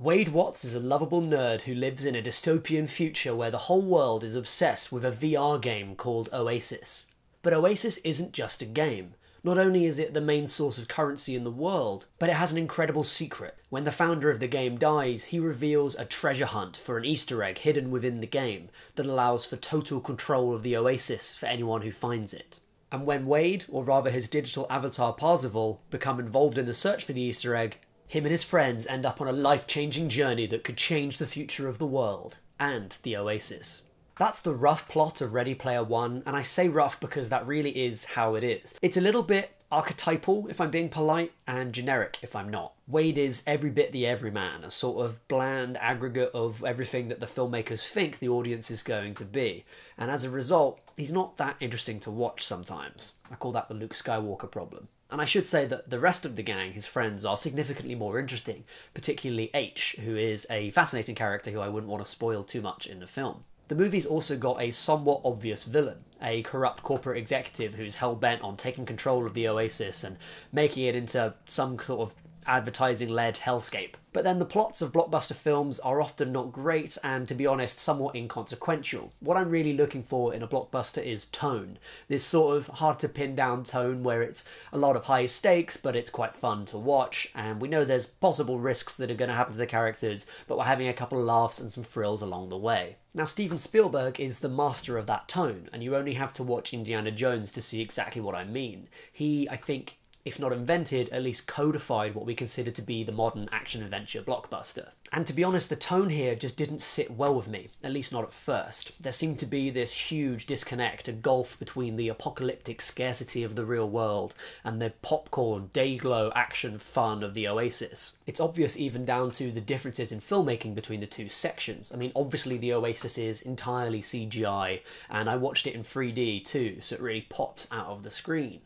Wade Watts is a lovable nerd who lives in a dystopian future where the whole world is obsessed with a VR game called Oasis. But Oasis isn't just a game. Not only is it the main source of currency in the world, but it has an incredible secret. When the founder of the game dies, he reveals a treasure hunt for an Easter egg hidden within the game that allows for total control of the Oasis for anyone who finds it. And when Wade, or rather his digital avatar Parzival, become involved in the search for the Easter egg, him and his friends end up on a life-changing journey that could change the future of the world, and the Oasis. That's the rough plot of Ready Player One, and I say rough because that really is how it is. It's a little bit archetypal, if I'm being polite, and generic, if I'm not. Wade is every bit the everyman, a sort of bland aggregate of everything that the filmmakers think the audience is going to be. And as a result, he's not that interesting to watch sometimes. I call that the Luke Skywalker problem. And I should say that the rest of the gang, his friends, are significantly more interesting, particularly H, who is a fascinating character who I wouldn't want to spoil too much in the film. The movie's also got a somewhat obvious villain, a corrupt corporate executive who's hell-bent on taking control of the Oasis and making it into some sort of advertising-led hellscape. But then the plots of blockbuster films are often not great and, to be honest, somewhat inconsequential. What I'm really looking for in a blockbuster is tone. This sort of hard-to-pin-down tone where it's a lot of high stakes, but it's quite fun to watch, and we know there's possible risks that are going to happen to the characters, but we're having a couple of laughs and some thrills along the way. Now, Steven Spielberg is the master of that tone, and you only have to watch Indiana Jones to see exactly what I mean. He, I think, if not invented, at least codified what we consider to be the modern action-adventure blockbuster. And to be honest, the tone here just didn't sit well with me, at least not at first. There seemed to be this huge disconnect, a gulf between the apocalyptic scarcity of the real world and the popcorn, day-glow action fun of the Oasis. It's obvious even down to the differences in filmmaking between the two sections. I mean, obviously the Oasis is entirely CGI, and I watched it in 3D too, so it really popped out of the screen.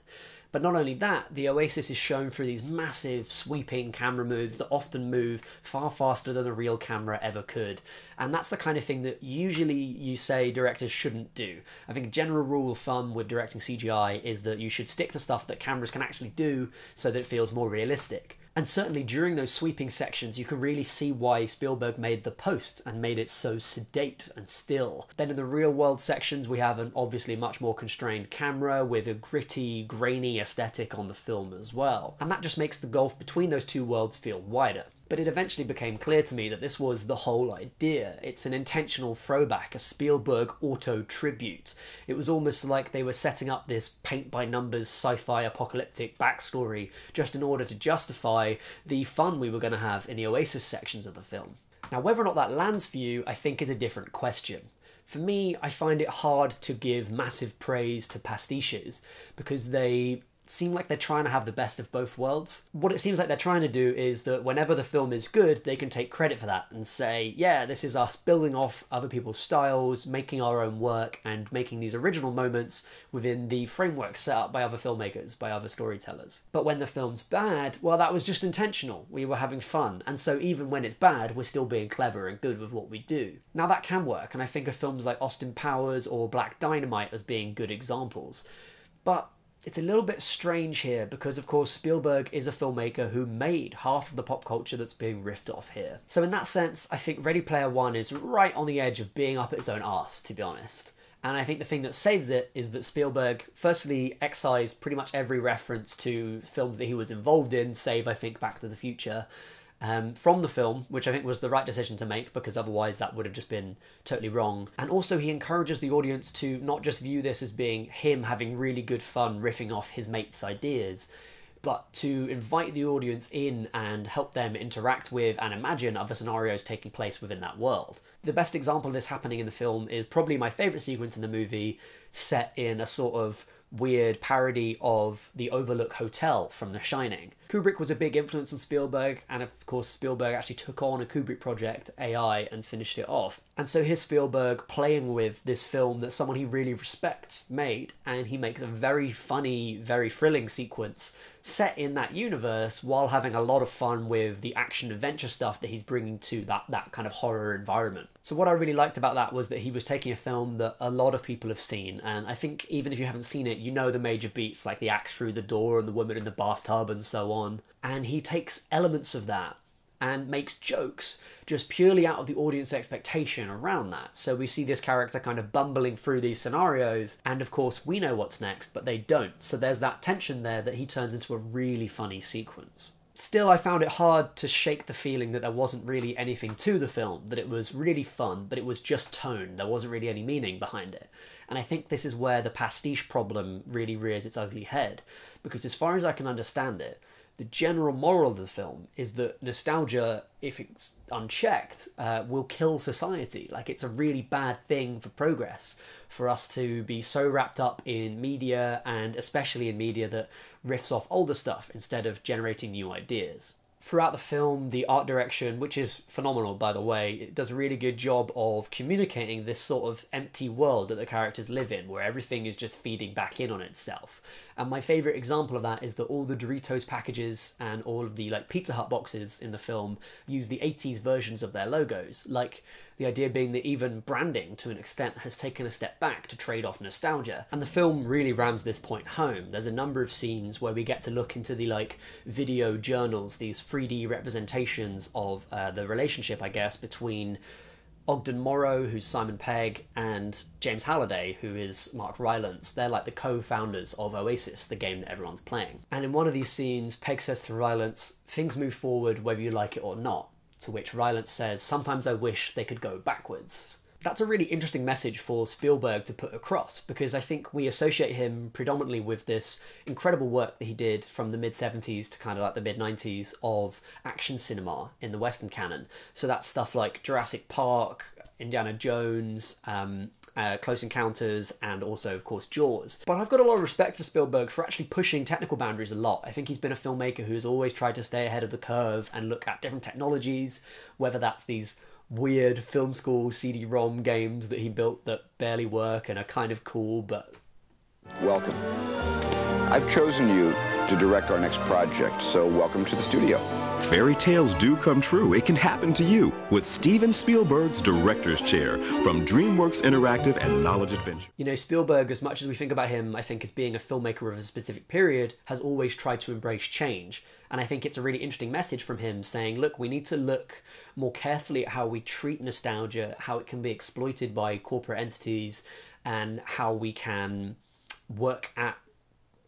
But not only that, the Oasis is shown through these massive, sweeping camera moves that often move far faster than a real camera ever could. And that's the kind of thing that usually you say directors shouldn't do. I think a general rule of thumb with directing CGI is that you should stick to stuff that cameras can actually do so that it feels more realistic. And certainly during those sweeping sections, you can really see why Spielberg made The Post and made it so sedate and still. Then in the real world sections, we have an obviously much more constrained camera with a gritty, grainy aesthetic on the film as well. And that just makes the gulf between those two worlds feel wider. But it eventually became clear to me that this was the whole idea. It's an intentional throwback, a Spielberg auto-tribute. It was almost like they were setting up this paint-by-numbers sci-fi apocalyptic backstory just in order to justify the fun we were going to have in the Oasis sections of the film. Now, whether or not that lands for you, I think is a different question. For me, I find it hard to give massive praise to pastiches because they seem like they're trying to have the best of both worlds. What it seems like they're trying to do is that whenever the film is good, they can take credit for that and say, yeah, this is us building off other people's styles, making our own work, and making these original moments within the framework set up by other filmmakers, by other storytellers. But when the film's bad, well, that was just intentional. We were having fun, and so even when it's bad, we're still being clever and good with what we do. Now that can work, and I think of films like Austin Powers or Black Dynamite as being good examples. But it's a little bit strange here because, of course, Spielberg is a filmmaker who made half of the pop culture that's being riffed off here. So in that sense, I think Ready Player One is right on the edge of being up its own arse, to be honest. And I think the thing that saves it is that Spielberg firstly excised pretty much every reference to films that he was involved in, save, I think, Back to the Future, from the film, which I think was the right decision to make because otherwise that would have just been totally wrong. And also he encourages the audience to not just view this as being him having really good fun riffing off his mates' ideas, but to invite the audience in and help them interact with and imagine other scenarios taking place within that world. The best example of this happening in the film is probably my favourite sequence in the movie, set in a sort of weird parody of the Overlook Hotel from The Shining. Kubrick was a big influence on Spielberg, and of course Spielberg actually took on a Kubrick project, AI, and finished it off. And so here's Spielberg playing with this film that someone he really respects made, and he makes a very funny, very thrilling sequence set in that universe while having a lot of fun with the action-adventure stuff that he's bringing to that kind of horror environment. So what I really liked about that was that he was taking a film that a lot of people have seen, and I think even if you haven't seen it, you know the major beats like the axe through the door and the woman in the bathtub and so on. And he takes elements of that and makes jokes just purely out of the audience expectation around that. So we see this character kind of bumbling through these scenarios, and of course we know what's next, but they don't. So there's that tension there that he turns into a really funny sequence. Still, I found it hard to shake the feeling that there wasn't really anything to the film, that it was really fun, but it was just tone. There wasn't really any meaning behind it. And I think this is where the pastiche problem really rears its ugly head, because as far as I can understand it, the general moral of the film is that nostalgia, if it's unchecked, will kill society. Like, it's a really bad thing for progress, for us to be so wrapped up in media, and especially in media that riffs off older stuff instead of generating new ideas. Throughout the film, the art direction, which is phenomenal by the way, it does a really good job of communicating this sort of empty world that the characters live in, where everything is just feeding back in on itself. And my favourite example of that is that all the Doritos packages and all of the Pizza Hut boxes in the film use the 80s versions of their logos. Like, the idea being that even branding, to an extent, has taken a step back to trade off nostalgia. And the film really rams this point home. There's a number of scenes where we get to look into the video journals, these 3D representations of the relationship, I guess, between Ogden Morrow, who's Simon Pegg, and James Halliday, who is Mark Rylance. They're the co-founders of Oasis, the game that everyone's playing. And in one of these scenes, Pegg says to Rylance, "Things move forward whether you like it or not." To which Rylance says, "Sometimes I wish they could go backwards." That's a really interesting message for Spielberg to put across, because I think we associate him predominantly with this incredible work that he did from the mid-70s to kind of the mid-90s of action cinema in the Western canon. So that's stuff like Jurassic Park, Indiana Jones, Close Encounters, and also, of course, Jaws. But I've got a lot of respect for Spielberg for actually pushing technical boundaries a lot. I think he's been a filmmaker who's always tried to stay ahead of the curve and look at different technologies, whether that's these weird film school CD-ROM games that he built that barely work and are kind of cool, but... Welcome. I've chosen you to direct our next project, so welcome to the studio. Fairy tales do come true. It can happen to you with Steven Spielberg's Director's Chair from DreamWorks Interactive and Knowledge Adventure. You know, Spielberg, as much as we think about him, I think, as being a filmmaker of a specific period, has always tried to embrace change. And I think it's a really interesting message from him saying, look, we need to look more carefully at how we treat nostalgia, how it can be exploited by corporate entities, and how we can work at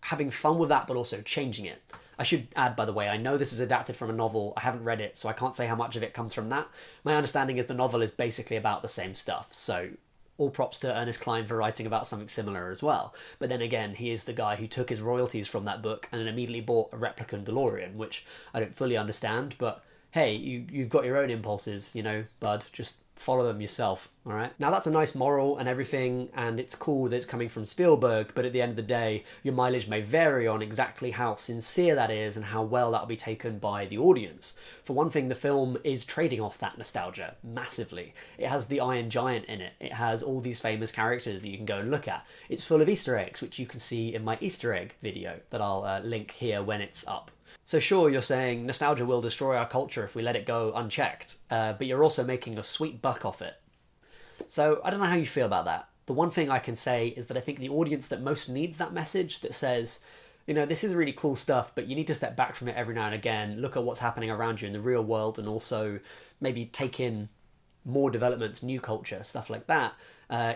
having fun with that, but also changing it. I should add, by the way, I know this is adapted from a novel. I haven't read it, so I can't say how much of it comes from that. My understanding is the novel is basically about the same stuff, so all props to Ernest Cline for writing about something similar as well. But then again, he is the guy who took his royalties from that book and then immediately bought a replica DeLorean, which I don't fully understand, but hey, you've got your own impulses, you know, bud, just follow them yourself, all right? Now, that's a nice moral and everything, and it's cool that it's coming from Spielberg, but at the end of the day, your mileage may vary on exactly how sincere that is and how well that'll be taken by the audience. For one thing, the film is trading off that nostalgia massively. It has the Iron Giant in it. It has all these famous characters that you can go and look at. It's full of Easter eggs, which you can see in my Easter egg video that I'll link here when it's up. So sure, you're saying nostalgia will destroy our culture if we let it go unchecked, but you're also making a sweet buck off it. So I don't know how you feel about that. The one thing I can say is that I think the audience that most needs that message that says, you know, this is really cool stuff, but you need to step back from it every now and again, look at what's happening around you in the real world, and also maybe take in more developments, new culture, stuff like that,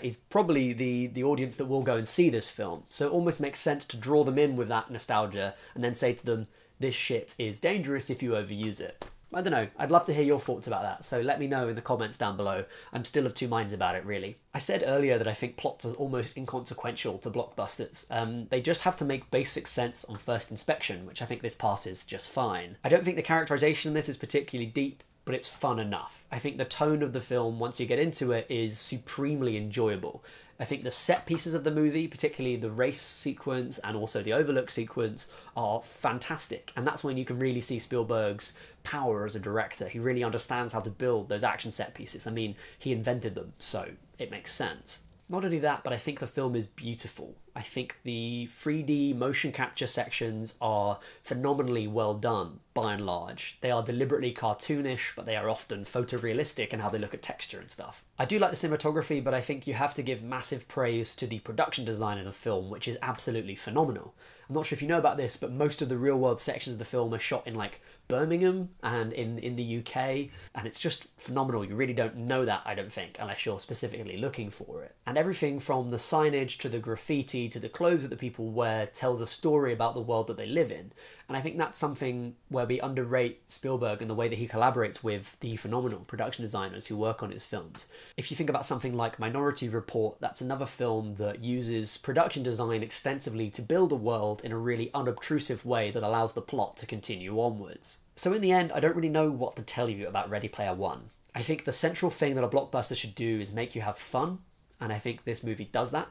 is probably the audience that will go and see this film. So it almost makes sense to draw them in with that nostalgia and then say to them, this shit is dangerous if you overuse it. I don't know, I'd love to hear your thoughts about that, so let me know in the comments down below. I'm still of two minds about it, really. I said earlier that I think plots are almost inconsequential to blockbusters. They just have to make basic sense on first inspection, which I think this passes just fine. I don't think the characterization in this is particularly deep, but it's fun enough. I think the tone of the film, once you get into it, is supremely enjoyable. I think the set pieces of the movie, particularly the race sequence and also the Overlook sequence, are fantastic. And that's when you can really see Spielberg's power as a director. He really understands how to build those action set pieces. I mean, he invented them, so it makes sense. Not only that, but I think the film is beautiful. I think the 3D motion capture sections are phenomenally well done, by and large. They are deliberately cartoonish, but they are often photorealistic in how they look at texture and stuff. I do like the cinematography, but I think you have to give massive praise to the production design of the film, which is absolutely phenomenal. I'm not sure if you know about this, but most of the real-world sections of the film are shot in, like, Birmingham and in the UK, and it's just phenomenal. You really don't know that, I don't think, unless you're specifically looking for it. And everything from the signage to the graffiti to the clothes that the people wear tells a story about the world that they live in. And I think that's something where we underrate Spielberg and the way that he collaborates with the phenomenal production designers who work on his films. If you think about something like Minority Report, that's another film that uses production design extensively to build a world in a really unobtrusive way that allows the plot to continue onwards. So in the end, I don't really know what to tell you about Ready Player One. I think the central thing that a blockbuster should do is make you have fun, and I think this movie does that.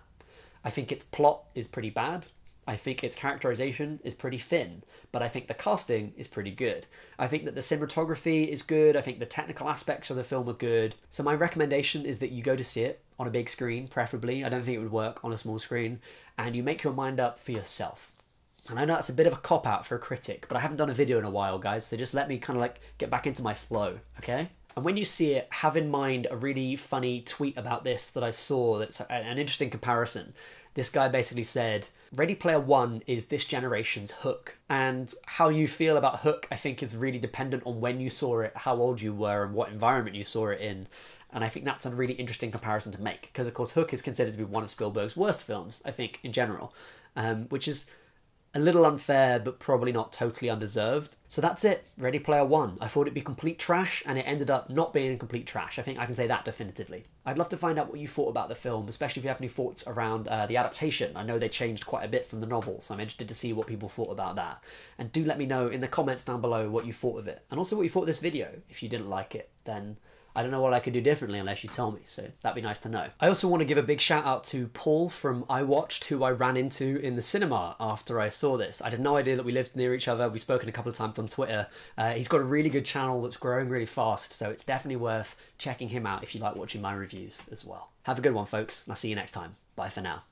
I think its plot is pretty bad. I think its characterization is pretty thin, but I think the casting is pretty good. I think that the cinematography is good. I think the technical aspects of the film are good. So my recommendation is that you go to see it on a big screen, preferably. I don't think it would work on a small screen, and you make your mind up for yourself. And I know that's a bit of a cop-out for a critic, but I haven't done a video in a while, guys, so just let me kind of like get back into my flow, okay? And when you see it, have in mind a really funny tweet about this that I saw that's an interesting comparison. This guy basically said, Ready Player One is this generation's Hook. And how you feel about Hook, I think, is really dependent on when you saw it, how old you were, and what environment you saw it in. And I think that's a really interesting comparison to make, because of course Hook is considered to be one of Spielberg's worst films, I think, in general, which is a little unfair, but probably not totally undeserved. So that's it, Ready Player One. I thought it'd be complete trash, and it ended up not being complete trash. I think I can say that definitively. I'd love to find out what you thought about the film, especially if you have any thoughts around the adaptation. I know they changed quite a bit from the novel, so I'm interested to see what people thought about that. And do let me know in the comments down below what you thought of it, and also what you thought of this video. If you didn't like it, then I don't know what I could do differently unless you tell me, so that'd be nice to know. I also want to give a big shout out to Paul from iWatched, who I ran into in the cinema after I saw this. I had no idea that we lived near each other. We've spoken a couple of times on Twitter. He's got a really good channel that's growing really fast, so it's definitely worth checking him out if you like watching my reviews as well. Have a good one, folks, and I'll see you next time. Bye for now.